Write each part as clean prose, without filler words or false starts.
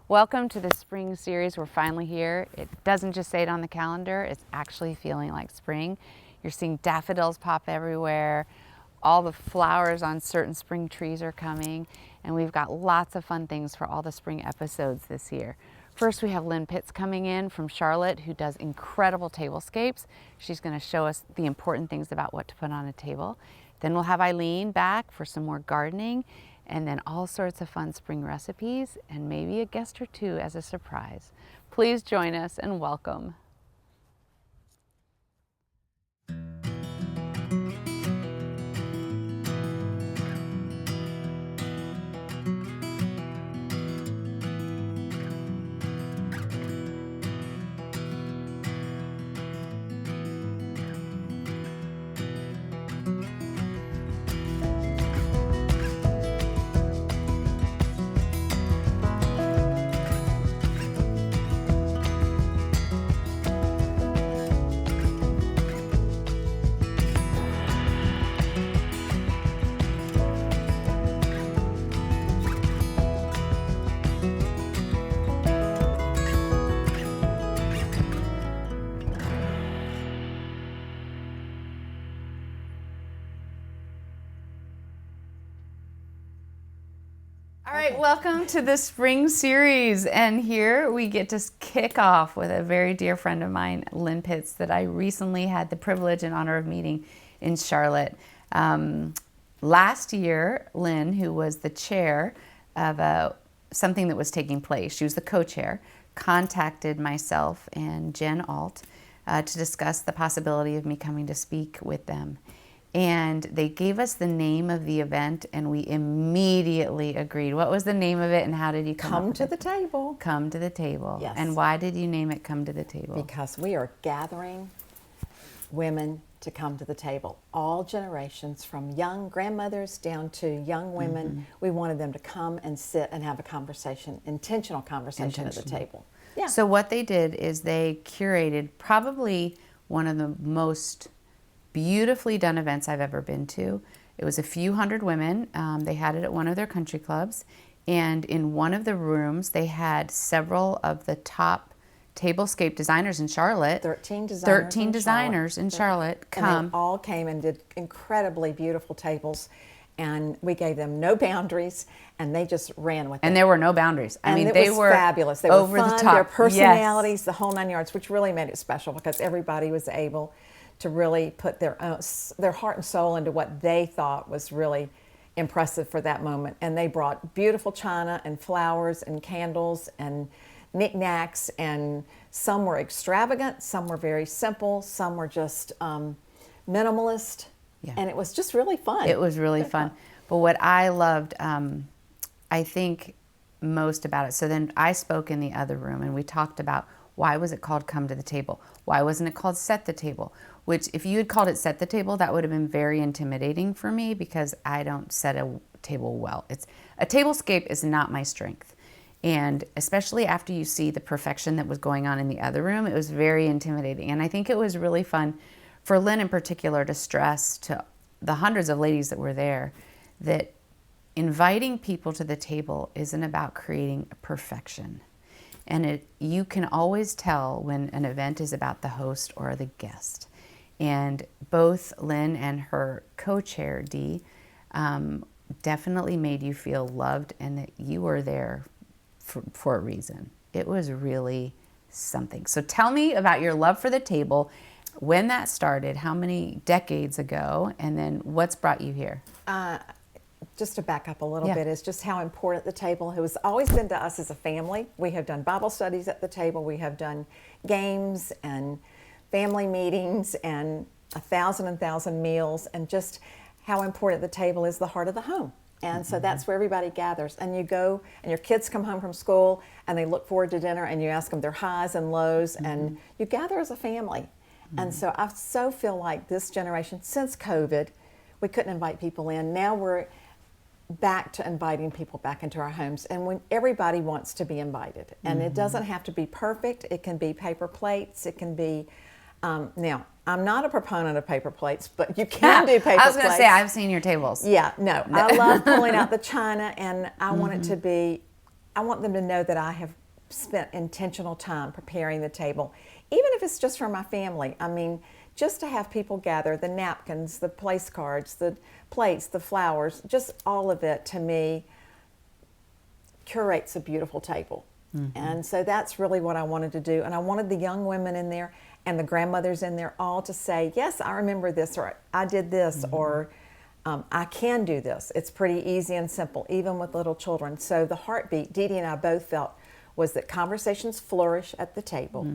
Welcome to the spring series. We're finally here. It doesn't just say it on the calendar, it's actually feeling like spring. You're seeing daffodils pop everywhere. All the flowers on certain spring trees are coming, and we've got lots of fun things for all the spring episodes this year. First, we have Lynn Pitts coming in from Charlotte, who does incredible tablescapes. She's going to show us the important things about what to put on a table. Then we'll have Eileen back for some more gardening, and then all sorts of fun spring recipes, and maybe a guest or two as a surprise. Please join us and welcome. All right, welcome to the spring series, and here we get to kick off with a very dear friend of mine, Lynn Pitts, that I recently had the privilege and honor of meeting in Charlotte. Last year, Lynn, who was the chair of something that was taking place, she was the co-chair, contacted myself and Jen Alt to discuss the possibility of me coming to speak with them. And they gave us the name of the event, and we immediately agreed. What was the name of it, and how did you Come to the Table. Come to the Table. Yes. And why did you name it Come to the Table? Because we are gathering women to come to the table. All generations, from young grandmothers down to young women. Mm-hmm. We wanted them to come and sit and have a conversation, intentional conversation at the table. Yeah. So what they did is they curated probably one of the most beautifully done events I've ever been to. It was a few hundred women. They had it at one of their country clubs, and in one of the rooms they had several of the top Tablescape designers in Charlotte. 13 designers in Charlotte come. And they all came and did incredibly beautiful tables, and we gave them no boundaries, and they just ran with it. And there were no boundaries. I mean, they were fabulous. They over were fun, the top. Their personalities, yes. The whole 9 yards, which really made it special because everybody was able to really put their heart and soul into what they thought was really impressive for that moment. And they brought beautiful china and flowers and candles and knickknacks, and some were extravagant, some were very simple, some were just minimalist. Yeah. And it was just really fun. It was really fun. But what I loved, I think, most about it, so then I spoke in the other room, and we talked about why was it called Come to the Table? Why wasn't it called Set the Table? Which, if you had called it Set the Table, that would have been very intimidating for me because I don't set a table well. A tablescape is not my strength. And especially after you see the perfection that was going on in the other room, it was very intimidating. And I think it was really fun for Lynn in particular to stress to the hundreds of ladies that were there that inviting people to the table isn't about creating perfection. And you can always tell when an event is about the host or the guest. And both Lynn and her co-chair, Dee, definitely made you feel loved and that you were there for a reason. It was really something. So tell me about your love for the table, when that started, how many decades ago, and then what's brought you here? Just to back up a little bit, is just how important the table has always been to us as a family. We have done Bible studies at the table. We have done games and family meetings and a thousand meals, and just how important the table is the heart of the home. And so that's where everybody gathers. And you go, and your kids come home from school, and they look forward to dinner, and you ask them their highs and lows, and you gather as a family. And so I so feel like this generation, since COVID, we couldn't invite people in. Now we're back to inviting people back into our homes, and when everybody wants to be invited, and it doesn't have to be perfect. It can be paper plates. It can be now I'm not a proponent of paper plates, but you can do paper plates. I was going to say, I've seen your tables. Yeah, no. I love pulling out the china, and I want it to be I want them to know that I have spent intentional time preparing the table, even if it's just for my family. I mean, just to have people gather, the napkins, the place cards, the plates, the flowers, just all of it, to me, curates a beautiful table. And so that's really what I wanted to do. And I wanted the young women in there and the grandmothers in there all to say, yes, I remember this, or I did this, or I can do this. It's pretty easy and simple, even with little children. So the heartbeat, DeeDee and I both felt, was that conversations flourish at the table.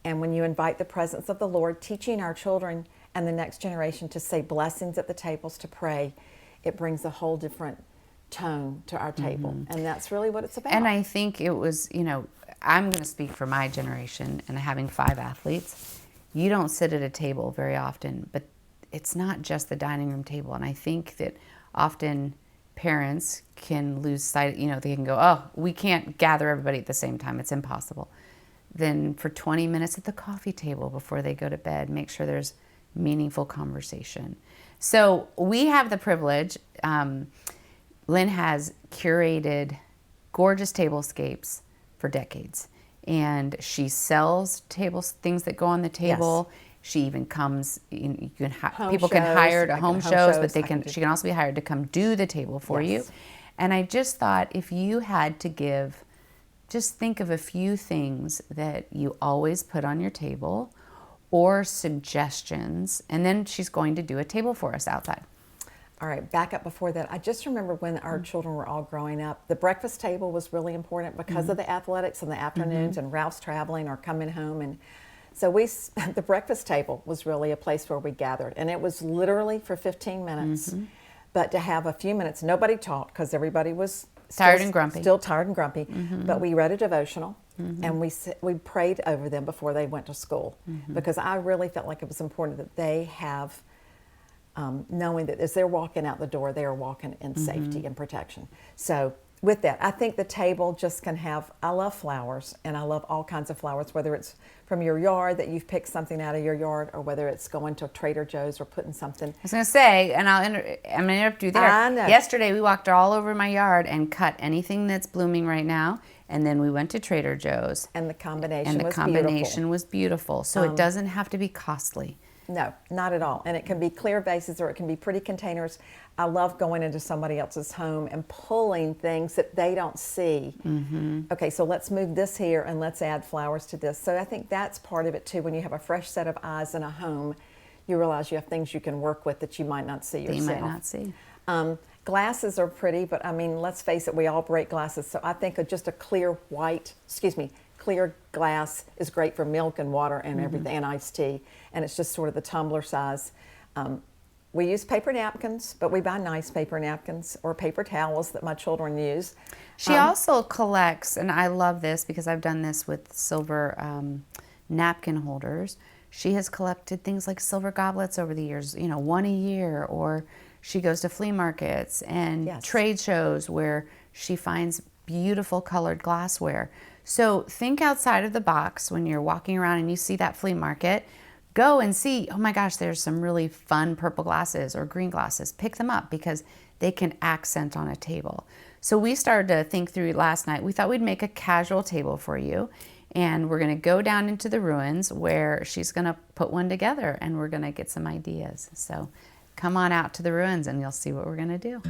And when you invite the presence of the Lord, teaching our children and the next generation to say blessings at the tables, to pray, it brings a whole different tone to our table. And that's really what it's about. And I think it was, you know, I'm going to speak for my generation and having 5 athletes. You don't sit at a table very often, but it's not just the dining room table. And I think that often parents can lose sight, you know, they can go, oh, we can't gather everybody at the same time. It's impossible. Then for 20 minutes at the coffee table before they go to bed, make sure there's meaningful conversation. So we have the privilege, Lynn has curated gorgeous tablescapes for decades, and she sells things that go on the table. Yes. She even comes. You can shows, people can hire to home shows, but they can can. She can also be hired to come do the table for you. Yes. And I just thought, if you had to give, just think of a few things that you always put on your table, or suggestions, and then she's going to do a table for us outside. All right, back up before that. I just remember when our children were all growing up, the breakfast table was really important because of the athletics in the afternoons and Ralph's traveling or coming home. And so the breakfast table was really a place where we gathered. And it was literally for 15 minutes. But to have a few minutes, nobody talked because everybody was Tired and grumpy. Still tired and grumpy. But we read a devotional and we prayed over them before they went to school. Because I really felt like it was important that they have knowing that as they're walking out the door, they are walking in safety and protection. So with that, I think the table just can have, I love flowers, and I love all kinds of flowers, whether it's from your yard that you've picked something out of your yard, or whether it's going to Trader Joe's or putting something. I was going to say, and I'm going to interrupt you there. I know. Yesterday we walked all over my yard and cut anything that's blooming right now, and then we went to Trader Joe's. And the combination was beautiful. So it doesn't have to be costly. No, not at all. And it can be clear vases or it can be pretty containers. I love going into somebody else's home and pulling things that they don't see. Okay, so let's move this here and let's add flowers to this. So I think that's part of it too. When you have a fresh set of eyes in a home, you realize you have things you can work with that you might not see yourself. You might not see. Glasses are pretty, but I mean, let's face it, we all break glasses. So I think just a clear clear glass is great for milk and water and everything, and iced tea. And it's just sort of the tumbler size. We use paper napkins, but we buy nice paper napkins or paper towels that my children use. She also collects, and I love this because I've done this with silver napkin holders. She has collected things like silver goblets over the years, you know, one a year, or she goes to flea markets and trade shows where she finds beautiful colored glassware. So think outside of the box when you're walking around and you see that flea market. Go and see, oh my gosh, there's some really fun purple glasses or green glasses. Pick them up because they can accent on a table. So we started to think through last night. We thought we'd make a casual table for you, and we're going to go down into the ruins where she's going to put one together, and we're going to get some ideas. So come on out to the ruins and you'll see what we're going to do.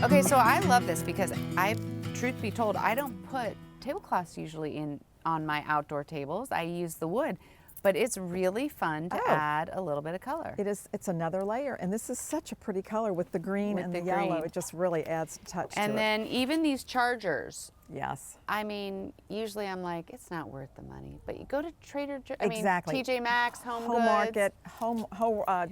Okay, so I love this because truth be told, I don't put tablecloths usually on my outdoor tables. I use the wood, but it's really fun to add a little bit of color. It is. It's another layer, and this is such a pretty color with the green and the yellow. It just really adds a touch to it. And then even these chargers. Yes. I mean, usually I'm like, it's not worth the money, but you go to Trader Joe's. Exactly. TJ Maxx, Home Market,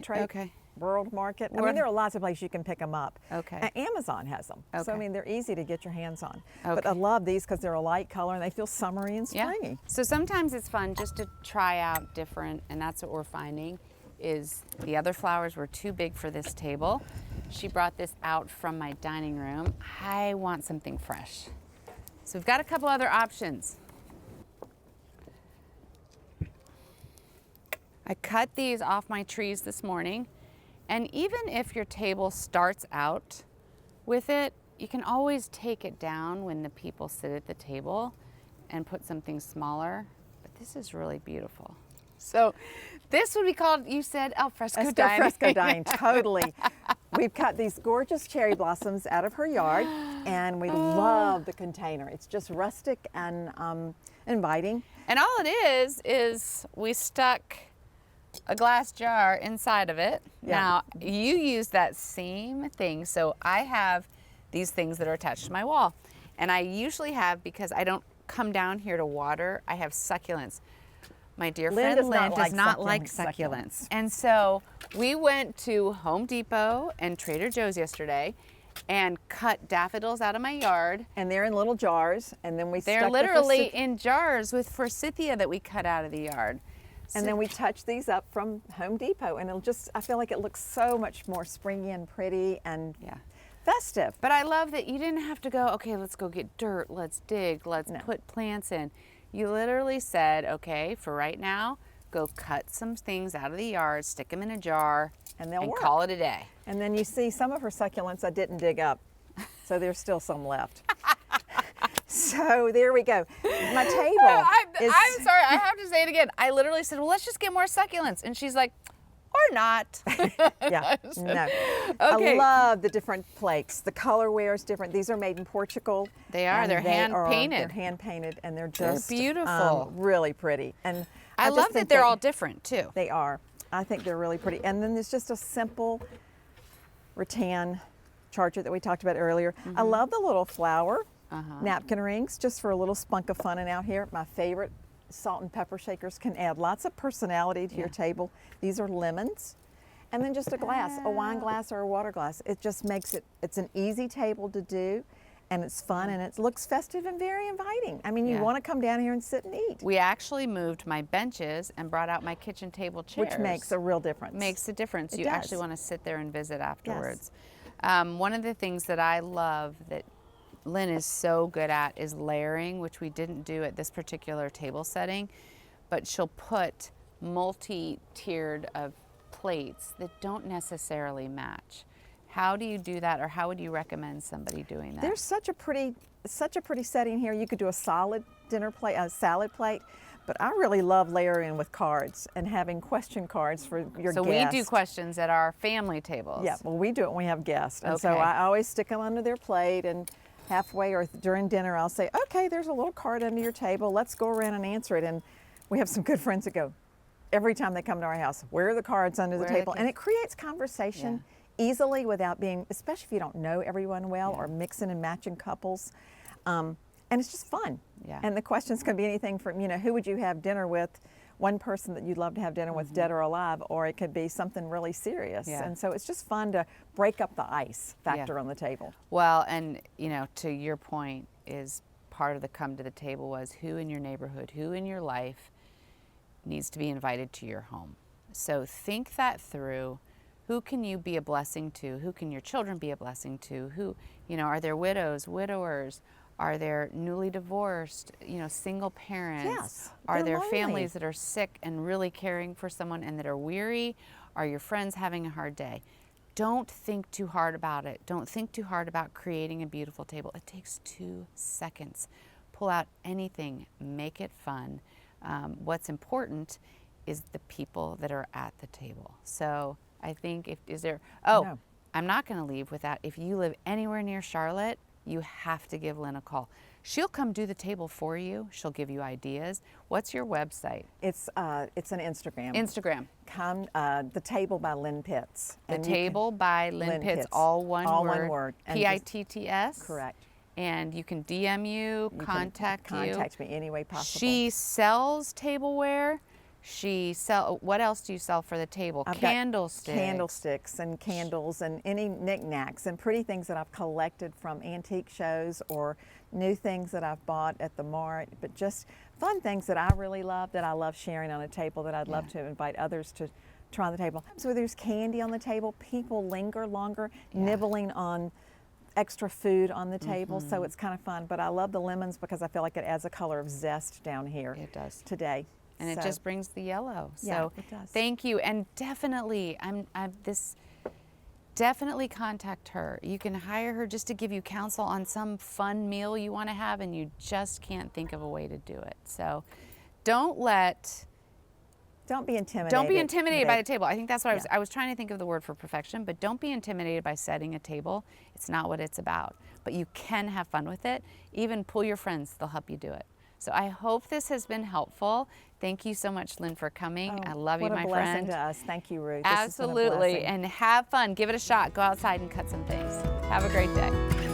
Trade. Okay. World Market. I mean, there are lots of places you can pick them up. Okay. Amazon has them. Okay. So, I mean, they're easy to get your hands on. Okay. But I love these because they're a light color and they feel summery and springy. So sometimes it's fun just to try out different, and that's what we're finding, is the other flowers were too big for this table. She brought this out from my dining room. I want something fresh. So we've got a couple other options. I cut these off my trees this morning, and even if your table starts out with it, you can always take it down when the people sit at the table and put something smaller. But this is really beautiful. So this would be called, you said, al fresco dining. Fresco dining, totally. We've cut these gorgeous cherry blossoms out of her yard, and we love the container. It's just rustic and inviting. And all it is we stuck a glass jar inside of it. Yeah. Now, you use that same thing. So I have these things that are attached to my wall. And I usually have, because I don't come down here to water, I have succulents. My dear friend Lynn does not like succulents. And so we went to Home Depot and Trader Joe's yesterday and cut daffodils out of my yard. And they're in little jars, and then they're literally in jars with forsythia that we cut out of the yard. And then we touch these up from Home Depot, and I feel like it looks so much more springy and pretty and festive. But I love that you didn't have to go, okay, let's go get dirt, let's dig, let's put plants in. You literally said, okay, for right now, go cut some things out of the yard, stick them in a jar, and they'll work. Call it a day. And then you see some of her succulents I didn't dig up, so there's still some left. So there we go. My table I'm sorry, I have to say it again. I literally said, well, let's just get more succulents. And she's like, or not. Yeah, no. Okay. I love the different plates. The colorware is different. These are made in Portugal. They are. They're hand painted. They're hand painted, and they're just beautiful. Really pretty. And I love that they're all different too. They are. I think they're really pretty. And then there's just a simple rattan charger that we talked about earlier. Mm-hmm. I love the little flower napkin rings, just for a little spunk of fun. And out here, my favorite salt and pepper shakers can add lots of personality to your table. These are lemons. And then just a glass, a wine glass or a water glass. It just makes it's an easy table to do, and it's fun, and it looks festive and very inviting. I mean, you want to come down here and sit and eat. We actually moved my benches and brought out my kitchen table chairs. Which makes a real difference. Makes a difference. You actually want to sit there and visit afterwards. Yes. One of the things that I love that Lynn is so good at is layering, which we didn't do at this particular table setting, but she'll put multi-tiered of plates that don't necessarily match. How do you do that, or how would you recommend somebody doing that? There's such a pretty setting here. You could do a solid dinner plate, a salad plate, but I really love layering with cards and having question cards for your guests. So we do questions at our family tables. Yeah, well, we do it when we have guests. And so I always stick them under their plate, and halfway or during dinner, I'll say, okay, there's a little card under your table. Let's go around and answer it. And we have some good friends that go, every time they come to our house, where are the cards under the table? And it creates conversation easily without being, especially if you don't know everyone well or mixing and matching couples. And it's just fun. Yeah. And the questions can be anything from, who would you have dinner with? One person that you'd love to have dinner with, dead or alive, or it could be something really serious. Yeah. And so it's just fun to break up the ice factor on the table. Well, and to your point, is part of the come to the table was who in your neighborhood, who in your life needs to be invited to your home. So think that through. Who can you be a blessing to? Who can your children be a blessing to? Who, are there widows, widowers? Are there newly divorced, single parents? Yes. Are there families that are sick and really caring for someone and that are weary? Are your friends having a hard day? Don't think too hard about it. Don't think too hard about creating a beautiful table. It takes 2 seconds. Pull out anything, make it fun. What's important is the people that are at the table. So I think I'm not going to leave without, if you live anywhere near Charlotte, you have to give Lynn a call. She'll come do the table for you. She'll give you ideas. What's your website? It's an Instagram. Instagram. Come, The Table by Lynn Pitts. The Table by Lynn Pitts, all one word. All one word. Pitts. Correct. And you can DM you, contact you. Contact me any way possible. She sells tableware. What else do you sell for the table? Candlesticks and candles and any knickknacks and pretty things that I've collected from antique shows or new things that I've bought at the mart, but just fun things that I really love, that I love sharing on a table, that I'd love to invite others to try the table. So there's candy on the table. People linger longer, nibbling on extra food on the table, so it's kind of fun. But I love the lemons because I feel like it adds a color of zest down here. It does Today. and it just brings the yellow. Yeah, So it does. thank you, and definitely, definitely contact her. You can hire her just to give you counsel on some fun meal you want to have, and you just can't think of a way to do it. So don't be intimidated. Don't be intimidated by the table. I think that's what Yeah. I was trying to think of the word for perfection, but don't be intimidated by setting a table. It's not what it's about. But you can have fun with it. Even pull your friends, they'll help you do it. So I hope this has been helpful. Thank you so much, Lynn, for coming. I love you, my friend. What a blessing to us. Thank you, Ruth. This has been a Absolutely. blessing. And have fun. Give it a shot. Go outside and cut some things. Have a great day.